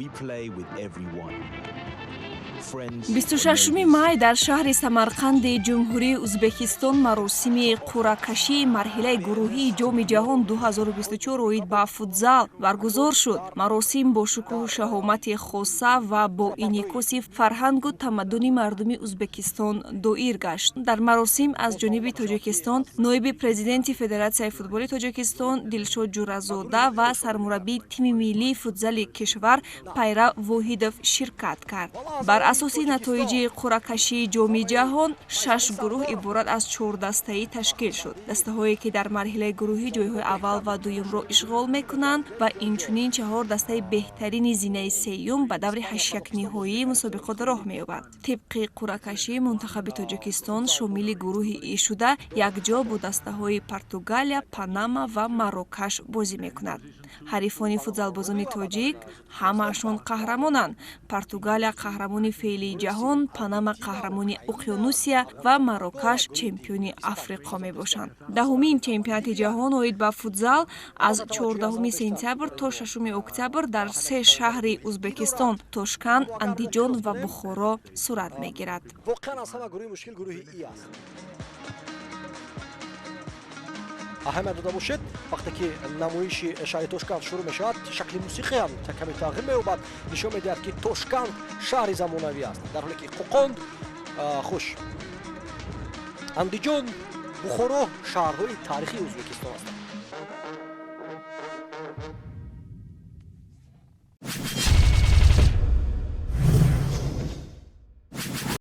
We play with everyone. 26 май дар шаҳри Самарқанди ҷумҳурии Узбекистон маросими қуръакашии марҳилаи гурӯҳии ҷоми ҷаҳон 2024 оид ба футзал баргузор шуд. Маросим бо шукӯҳу шаҳомати хоса ва бо инъикоси фарҳангу тамаддуни мардуми Узбекистон доир гашт. Дар маросим аз ҷониби Тоҷикистон ноиби президенти Федератсияи футболи Тоҷикистон Дилшод Ҷуразода ва сармураббии тими миллии футзали кишвар Пайра Воҳидов ширкат кард. Бар асоси натоиҷи қуръакашии ҷоми ҷаҳон 6 гурӯҳ иборат аз 4 дастаӣ ташкил шуд. Дастаҳое ки дар марҳилаи гурӯҳӣ ҷойҳои аввал ва дуюмро ишғол мекунанд ва инчунин 4 дастаи беҳтарини зинаи сеюм ба даври 8-якниҳоии мусобиқот роҳ меёбад. Тибқи қуръакашии мунтахаби Тоҷикистон шомили гурӯҳи И шуда якҷо бо дастаҳои Португалия, Панама ва Марокаш бозӣ мекунад. ҳарифони футзалбозони тоҷик ҳамаашон қаҳрамонанд. Португалия қаҳрамони феълии ҷаҳон, Панама қаҳрамони Уқёнусия ва Марокаш чемпиони Африқо мебошанд. Даҳумин чемпионати ҷаҳон оид ба футзал аз 14 сентябр то 6 октябр дар 3 шаҳри Узбекистон Тошканд, Андиҷон ва Бухоро сурат мегирад. аҳамият дода бошед, вақте ки намоиши шаҳри Тошканд шурӯъ мешавад, шакли мусиқӣ ҳам каме тағйир меёбад, нишон медиҳад ки Тошканд шаҳри замонавӣ аст, дар ҳоле ки Қоқонд, хуш, Андиҷон, Бухоро шаҳрҳои таърихии Ӯзбекистон ҳастанд.